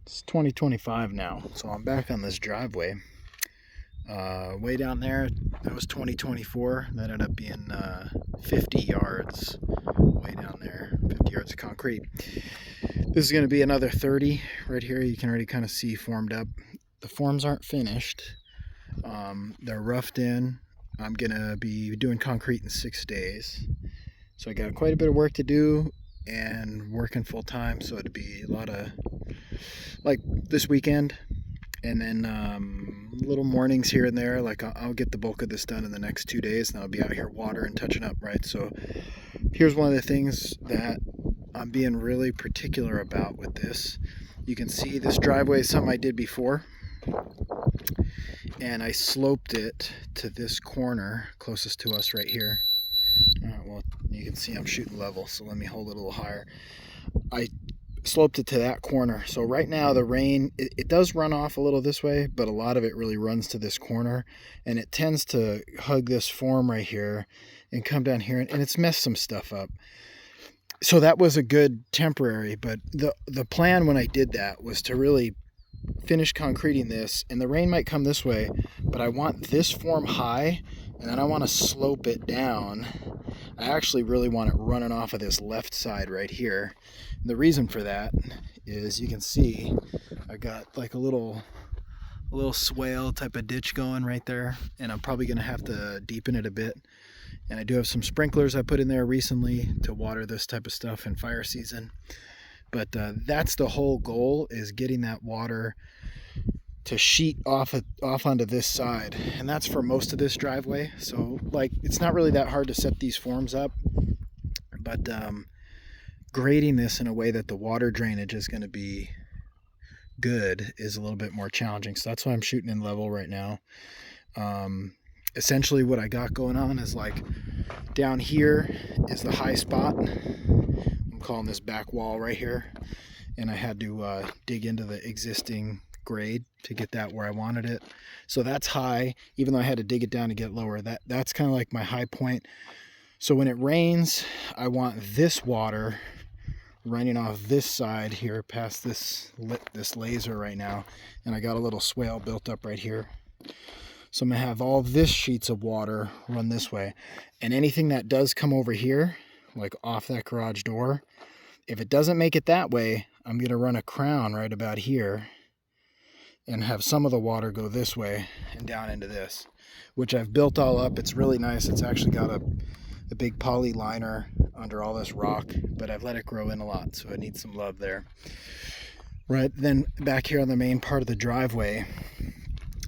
It's 2025 now, so I'm back on this driveway. Way down there, that was 2024. That ended up being 50 yards way down there, 50 yards of concrete. This is going to be another 30 right here. You can already kind of see formed up. The forms aren't finished. They're roughed in. I'm going to be doing concrete in 6 days. So I got quite a bit of work to do and working full time, so it'd be a lot of like this weekend, and then little mornings here and there. Like I'll get the bulk of this done in the next 2 days, and I'll be out here watering, touching up, right? So here's one of the things that I'm being really particular about with this. You can see this driveway is something I did before, and I sloped it to this corner closest to us right here. Well, you can see I'm shooting level, so let me hold it a little higher. I sloped it to that corner. So right now the rain, it does run off a little this way, but a lot of it really runs to this corner, and it tends to hug this form right here and come down here, and it's messed some stuff up. So that was a good temporary, but the plan when I did that was to really finish concreting this, and the rain might come this way, but I want this form high, and then I want to slope it down. I actually really want it running off of this left side right here. And the reason for that is, you can see I got like a little swale type of ditch going right there, and I'm probably going to have to deepen it a bit. And I do have some sprinklers I put in there recently to water this type of stuff in fire season. But that's the whole goal, is getting that water to sheet off onto this side, and that's for most of this driveway. So like, it's not really that hard to set these forms up, but grading this in a way that the water drainage is going to be good is a little bit more challenging. So that's why I'm shooting in level right now. Essentially what I got going on is, like, down here is the high spot. I'm calling this back wall right here, and I had to dig into the existing grade to get that where I wanted it. So that's high, even though I had to dig it down to get lower. That's kind of like my high point. So when it rains, I want this water running off this side here past this laser right now, and I got a little swale built up right here. So I'm gonna have all this sheets of water run this way, and anything that does come over here, like off that garage door, if it doesn't make it that way, I'm gonna run a crown right about here and have some of the water go this way and down into this, which I've built all up. It's really nice. It's actually got a big poly liner under all this rock, but I've let it grow in a lot, so it needs some love there. Right, then back here on the main part of the driveway,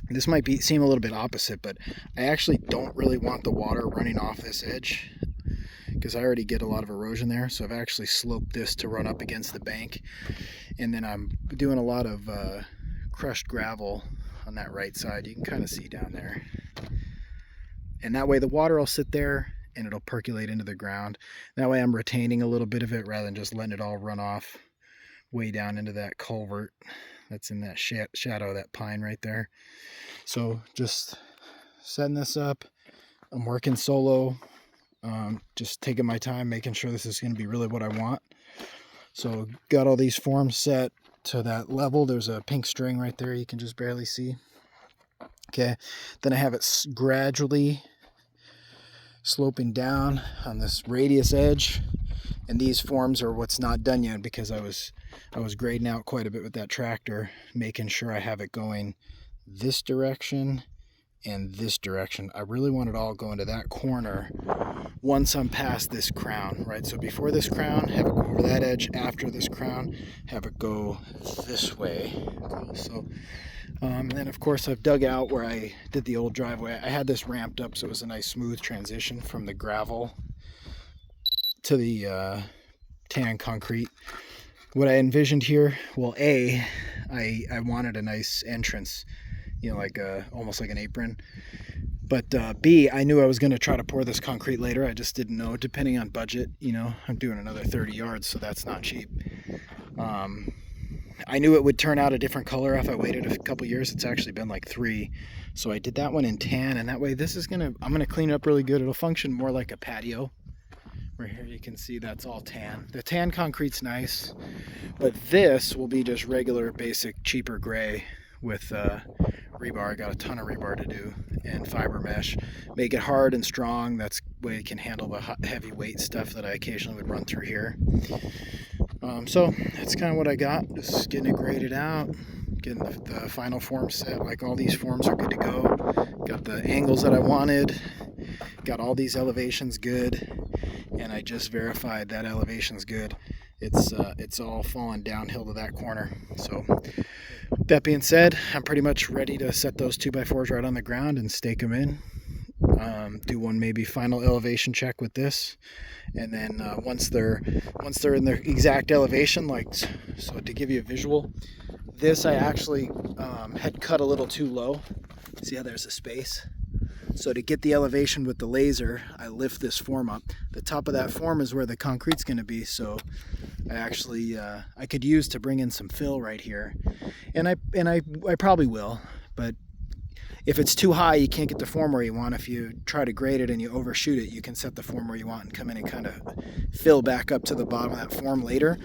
this might seem a little bit opposite, but I actually don't really want the water running off this edge, because I already get a lot of erosion there. So I've actually sloped this to run up against the bank, and then I'm doing a lot of crushed gravel on that right side. You can kind of see down there, and that way the water will sit there and it'll percolate into the ground. That way I'm retaining a little bit of it rather than just letting it all run off way down into that culvert that's in that shadow of that pine right there. So just setting this up. I'm working solo, just taking my time, making sure this is going to be really what I want. So got all these forms set to that level. There's a pink string right there you can just barely see. Okay, then I have it gradually sloping down on this radius edge, and these forms are what's not done yet, because I was grading out quite a bit with that tractor, making sure I have it going this direction and this direction. I really want it all going to that corner once I'm past this crown, right? So before this crown, have it go over that edge. After this crown, have it go this way. Cool. So and then of course I've dug out where I did the old driveway. I had this ramped up, so it was a nice smooth transition from the gravel to the tan concrete. What I envisioned here, well, I wanted a nice entrance, like almost like an apron. But B, I knew I was going to try to pour this concrete later. I just didn't know, depending on budget. I'm doing another 30 yards, so that's not cheap. I knew it would turn out a different color if I waited a couple years. It's actually been like 3. So I did that one in tan, and that way I'm going to clean it up really good. It'll function more like a patio, Right here you can see that's all tan. The tan concrete's nice, but this will be just regular, basic, cheaper gray with rebar. I got a ton of rebar to do and fiber mesh. Make it hard and strong. That's the way it can handle the heavy weight stuff that I occasionally would run through here. So that's kind of what I got. Just getting it graded out, getting the final form set. Like, all these forms are good to go. Got the angles that I wanted. Got all these elevations good, and I just verified that elevation's good. It's all falling downhill to that corner. So that being said, I'm pretty much ready to set those 2x4s right on the ground and stake them in. Do one maybe final elevation check with this, and then once they're in their exact elevation, like so, to give you a visual, this I actually had cut a little too low. See how there's a space? So to get the elevation with the laser, I lift this form up. The top of that form is where the concrete's going to be, so I actually I could use to bring in some fill right here, and I probably will. But if it's too high, you can't get the form where you want. If you try to grade it and you overshoot it, you can set the form where you want and come in and kind of fill back up to the bottom of that form later.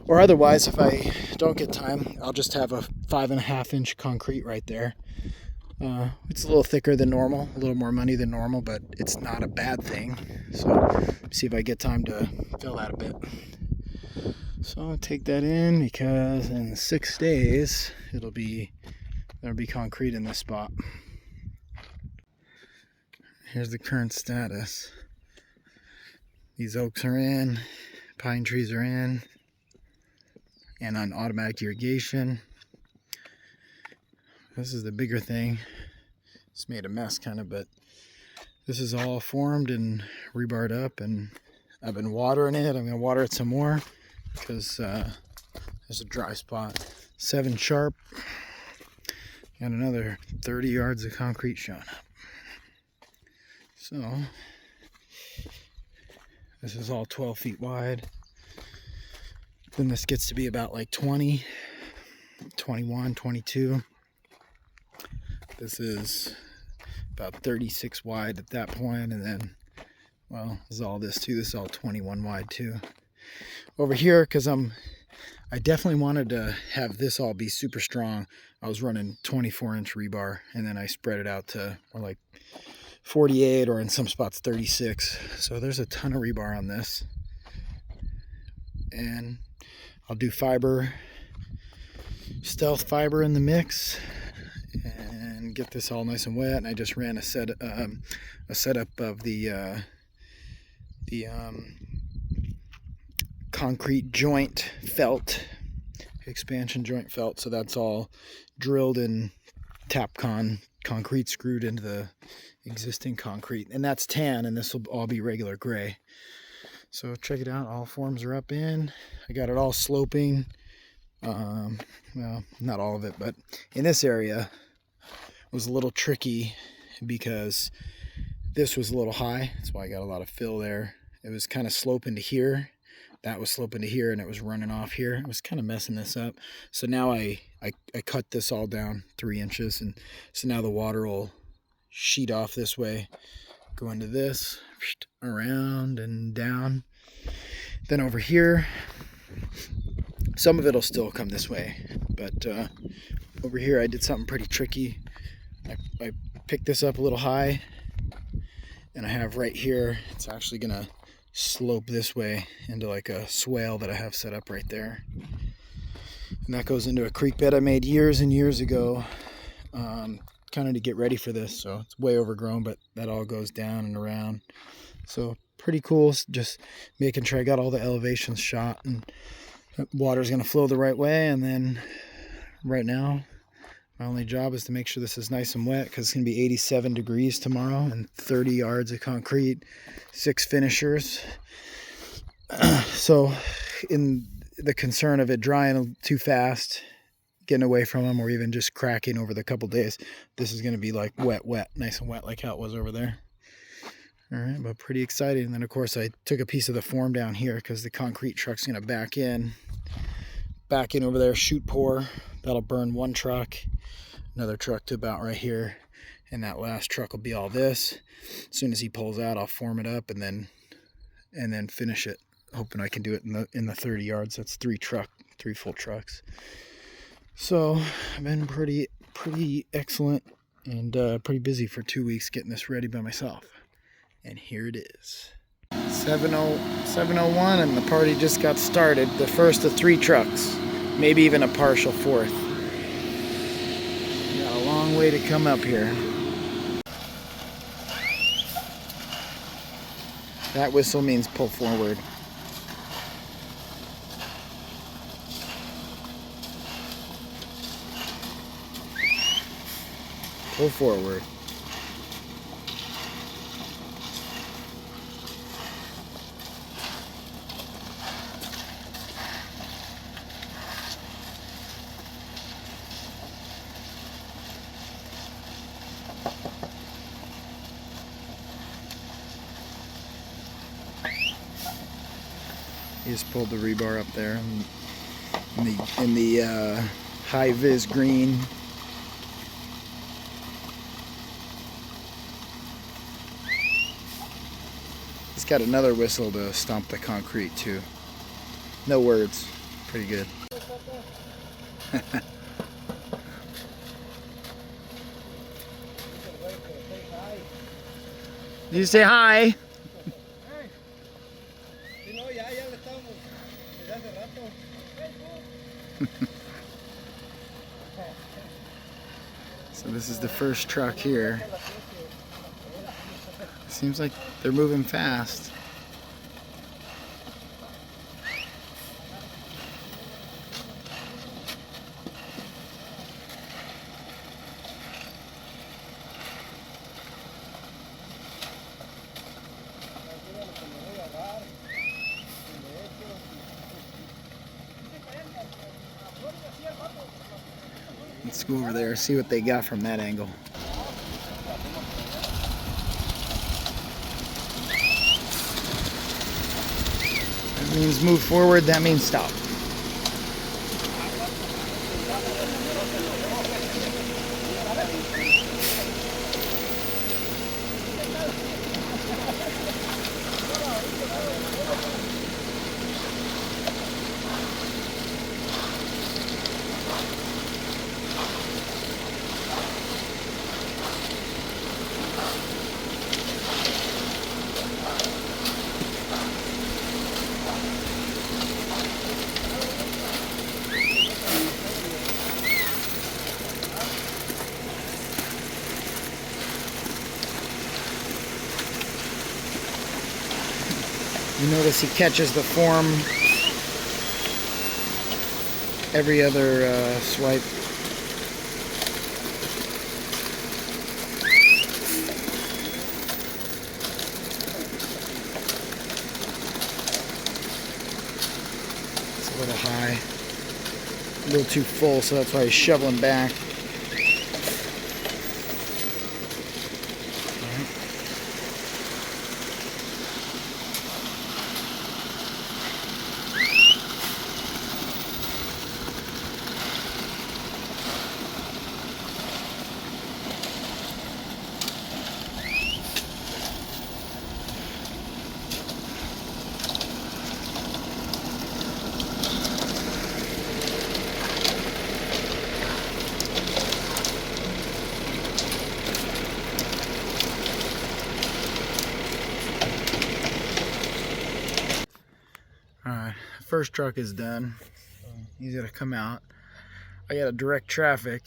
Or otherwise, if I don't get time, I'll just have a 5.5 inch concrete right there. It's a little thicker than normal, a little more money than normal, but it's not a bad thing. So see if I get time to fill that a bit. So I'll take that in, because in 6 days there'll be concrete in this spot. Here's the current status. These oaks are in, pine trees are in, and on automatic irrigation. This is the bigger thing. It's made a mess kind of, but this is all formed and rebarred up, and I've been watering it. I'm going to water it some more because there's a dry spot. 7 sharp, and another 30 yards of concrete showing up. So this is all 12 feet wide. Then this gets to be about like 20, 21, 22. This is about 36 wide at that point, and then, well, this is all this too. This is all 21 wide too. Over here, because I definitely wanted to have this all be super strong, I was running 24-inch rebar, and then I spread it out to more like 48, or in some spots 36. So there's a ton of rebar on this, and I'll do fiber, stealth fiber in the mix, and get this all nice and wet. And I just ran a setup of the concrete joint felt, expansion joint felt. So that's all drilled in Tapcon concrete, screwed into the existing concrete, and that's tan, and this will all be regular gray. So check it out, all forms are up in. I got it all sloping. Well, not all of it, but in this area it was a little tricky because this was a little high. That's why I got a lot of fill there. It was kind of sloping to here. That was sloping to here, and it was running off here. It was kind of messing this up. So now I cut this all down 3 inches, and so now the water will sheet off this way, go into this, around and down. Then over here, some of it will still come this way, but over here I did something pretty tricky. I picked this up a little high, and I have right here, it's actually gonna slope this way into like a swale that I have set up right there, and that goes into a creek bed I made years and years ago, kind of to get ready for this. So it's way overgrown, but that all goes down and around. So pretty cool. Just making sure I got all the elevations shot, and water's going to flow the right way. And then right now my only job is to make sure this is nice and wet, because it's going to be 87 degrees tomorrow, and 30 yards of concrete, 6 finishers. So in the concern of it drying too fast, getting away from them, or even just cracking over the couple days, this is going to be like wet, nice and wet, like how it was over there. All right, but pretty exciting. And then of course I took a piece of the form down here, because the concrete truck's going to back in over there, shoot pour. That'll burn one truck, another truck to about right here, and that last truck will be all this. As soon as he pulls out, I'll form it up, and then and then finish it. Hoping I can do it in the 30 yards. That's three full trucks. So I've been pretty excellent and pretty busy for 2 weeks getting this ready by myself. And here it is. 7:01 and the party just got started. The first of 3 trucks, maybe even a partial fourth. Got a long way to come up here. That whistle means pull forward. Pull forward. He just pulled the rebar up there in the high vis green. He's got another whistle to stomp the concrete too. No words. Pretty good. Did you say hi? So this is the first truck here. Seems like they're moving fast. Let's go over there, see what they got from that angle. That means move forward, that means stop. You notice he catches the form every other swipe. It's a little high, a little too full, so that's why he's shoveling back. Alright, first truck is done. He's gonna come out. I gotta direct traffic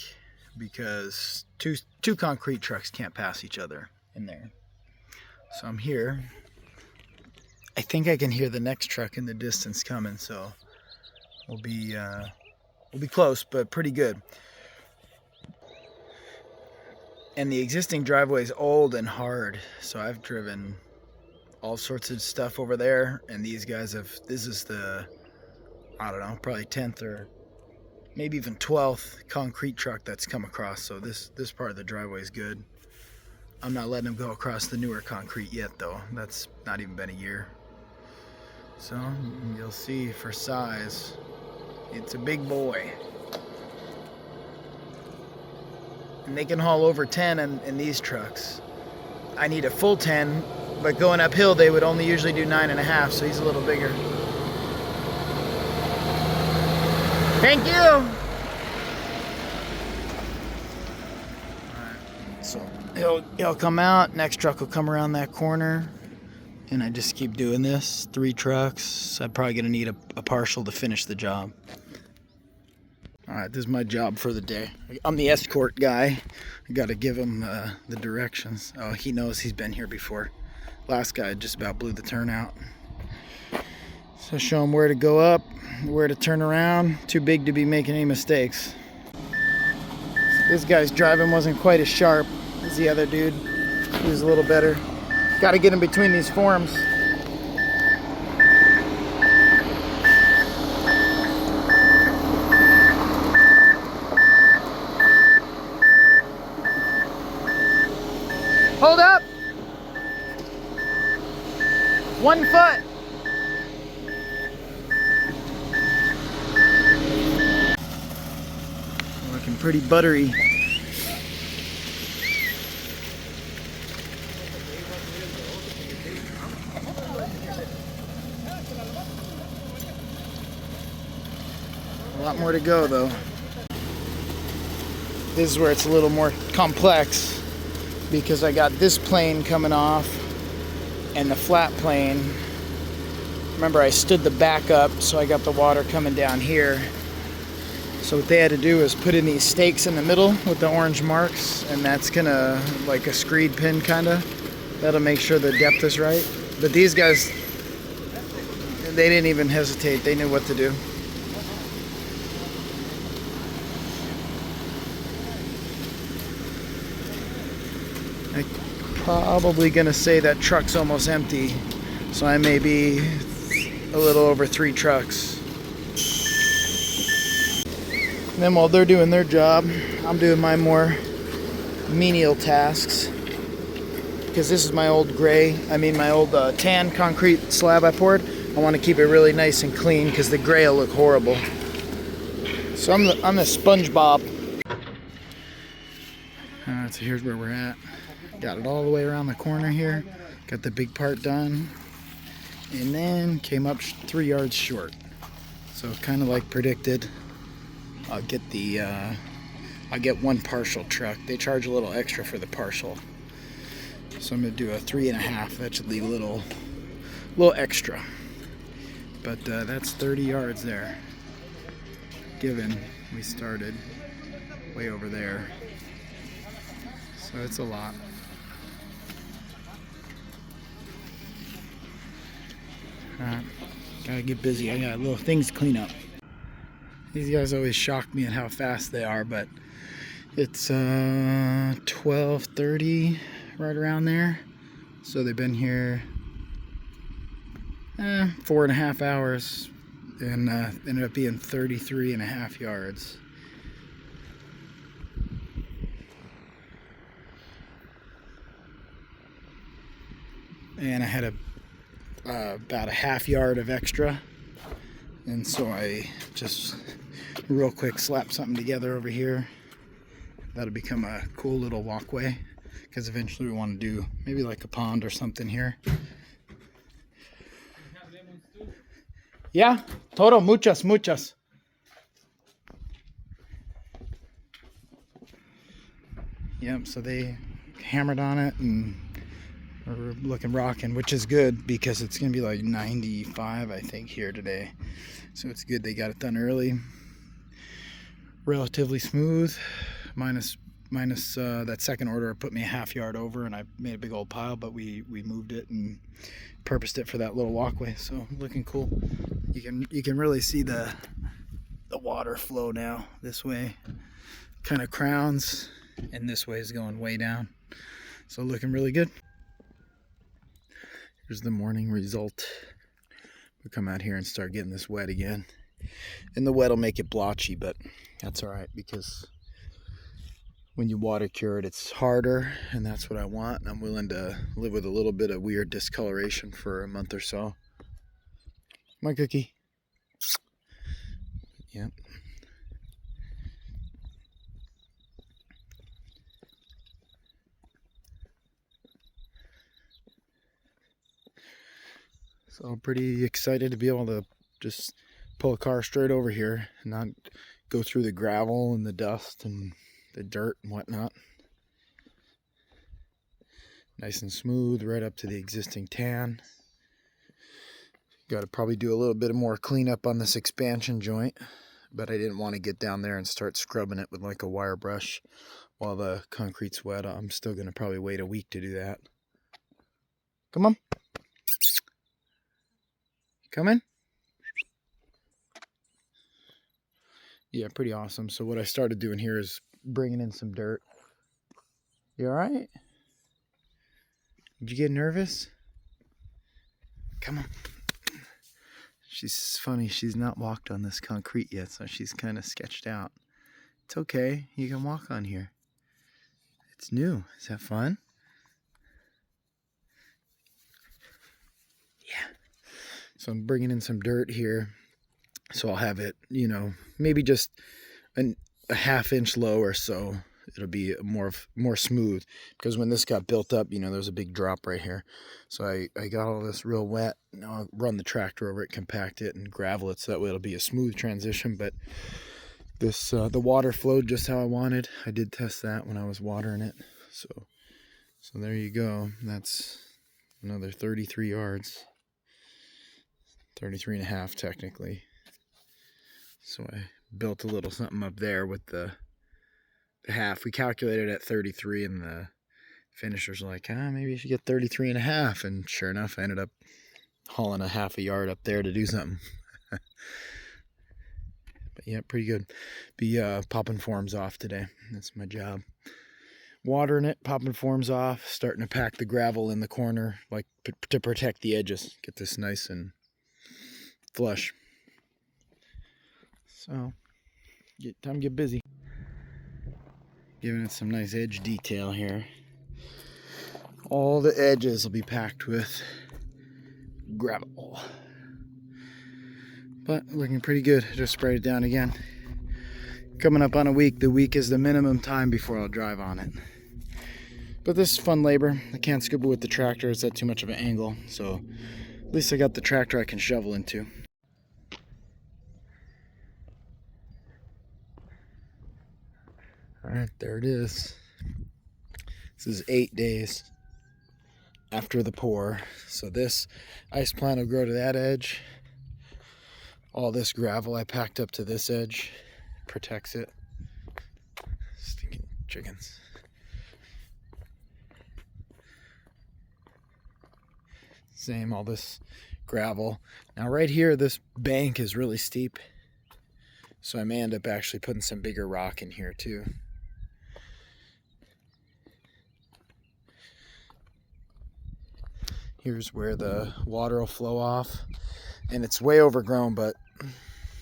because two concrete trucks can't pass each other in there. So I'm here. I think I can hear the next truck in the distance coming, so we'll be close, but pretty good. And the existing driveway is old and hard, so I've driven all sorts of stuff over there, and these guys this is the, I don't know, probably 10th or maybe even 12th concrete truck that's come across, so this part of the driveway is good. I'm not letting them go across the newer concrete yet though. That's not even been a year. So you'll see for size, it's a big boy. And they can haul over 10 in these trucks. I need a full 10 but going uphill they would only usually do 9.5, so he's a little bigger. Thank you. So he'll come out, next truck will come around that corner, and I just keep doing this. 3 trucks. I'm probably gonna need a partial to finish the job. Alright, this is my job for the day. I'm the escort guy. I gotta give him the directions. Oh, he knows, he's been here before. Last guy just about blew the turnout. So show him where to go up, where to turn around. Too big to be making any mistakes. This guy's driving wasn't quite as sharp as the other dude. He was a little better. Gotta get in between these forms. Hold up! 1 foot! Looking pretty buttery. A lot more to go though. This is where it's a little more complex because I got this plane coming off and the flat plane. Remember, I stood the back up, so I got the water coming down here. So what they had to do is put in these stakes in the middle with the orange marks, and that's gonna, like a screed pin kinda. That'll make sure the depth is right. But these guys, they didn't even hesitate. They knew what to do. I'm probably gonna say that truck's almost empty, so I may be a little over 3 trucks. And then while they're doing their job, I'm doing my more menial tasks. Because this is my old my old tan concrete slab I poured. I want to keep it really nice and clean because the gray will look horrible. So I'm the SpongeBob. Alright, so here's where we're at. Got it all the way around the corner here. Got the big part done. And then came up 3 yards short. So kind of like predicted. I'll get 1 partial truck. They charge a little extra for the partial. So I'm gonna do a 3.5. That should leave a little extra. But that's 30 yards there. Given we started way over there. So it's a lot. Alright, gotta get busy. I got little things to clean up. These guys always shock me at how fast they are, but it's 12:30, right around there. So they've been here 4.5 hours and ended up being 33.5 yards. And I had about a half yard of extra, and so I just real quick slap something together over here. That'll become a cool little walkway, because eventually we want to do maybe like a pond or something here. Yeah, todo, muchas. Yep, so they hammered on it and we're looking rocking, which is good because it's gonna be like 95 I think here today. So it's good they got it done early. Relatively smooth, minus that second order put me a half yard over and I made a big old pile, but we moved it and purposed it for that little walkway. So looking cool. You can really see the water flow now. This way kind of crowns and this way is going way down. So looking really good. Here's the morning result. We'll come out here and start getting this wet again. And the wet will make it blotchy, but that's all right because when you water cure it, it's harder, and that's what I want. I'm willing to live with a little bit of weird discoloration for a month or so. My cookie. Yep. So I'm pretty excited to be able to just pull a car straight over here and not go through the gravel and the dust and the dirt and whatnot. Nice and smooth right up to the existing tan. Got to probably do a little bit more cleanup on this expansion joint, but I didn't want to get down there and start scrubbing it with like a wire brush while the concrete's wet. I'm still going to probably wait a week to do that. Come on. Come in. Yeah, pretty awesome. So what I started doing here is bringing in some dirt. You all right? Did you get nervous? Come on. She's funny. She's not walked on this concrete yet, so she's kind of sketched out. It's okay. You can walk on here. It's new. Is that fun? Yeah. So I'm bringing in some dirt here. So I'll have it, you know, maybe just a half-inch low or so. It'll be more smooth, because when this got built up, you know, there's a big drop right here. So I got all this real wet. Now I'll run the tractor over it, compact it, and gravel it, so that way it'll be a smooth transition. But this the water flowed just how I wanted. I did test that when I was watering it. So there you go. That's another 33 yards. 33 and a half technically. So I built a little something up there with the half. We calculated at 33, and the finishers were like, maybe you should get 33 and a half. And sure enough, I ended up hauling a half a yard up there to do something. But yeah, pretty good. Be popping forms off today. That's my job. Watering it, popping forms off, starting to pack the gravel in the corner, like to protect the edges. Get this nice and flush. So, time to get busy. Giving it some nice edge detail here. All the edges will be packed with gravel. But looking pretty good. Just sprayed it down again. Coming up on a week. The week is the minimum time before I'll drive on it. But this is fun labor. I can't scuba with the tractor. It's at too much of an angle. So at least I got the tractor I can shovel into. Alright, there it is. This is 8 days after the pour. So this ice plant will grow to that edge. All this gravel I packed up to this edge protects it. Stinking chickens. Same, all this gravel. Now right here, this bank is really steep. So I may end up actually putting some bigger rock in here too. Here's where the water will flow off. And it's way overgrown, but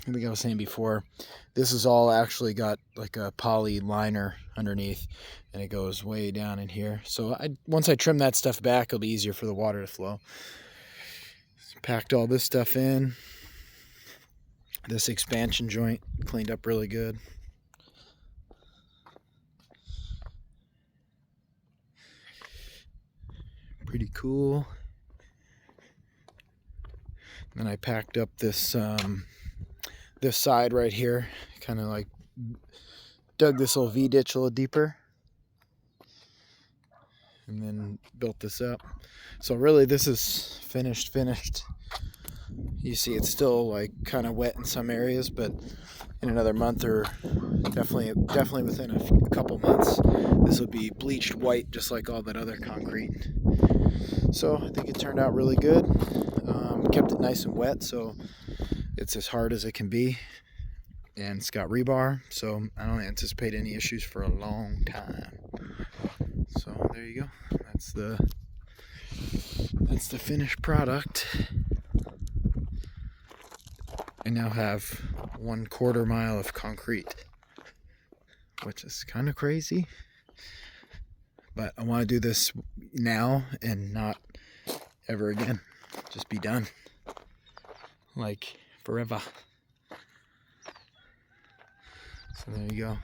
like I was saying before, this is all actually got like a poly liner underneath, and it goes way down in here. So once I trim that stuff back, it'll be easier for the water to flow. Packed all this stuff in. This expansion joint cleaned up really good. Pretty cool. Then I packed up this this side right here, kind of like dug this little V-ditch a little deeper, and then built this up. So really this is finished. You see it's still like kind of wet in some areas, but in another month, or definitely within a couple months, this will be bleached white just like all that other concrete. So I think it turned out really good. Kept it nice and wet, so it's as hard as it can be, and it's got rebar, so I don't anticipate any issues for a long time. So there you go. That's the finished product. I now have 1/4 mile of concrete, which is kind of crazy, but I want to do this now and not ever again. Just be done, like forever. So there you go.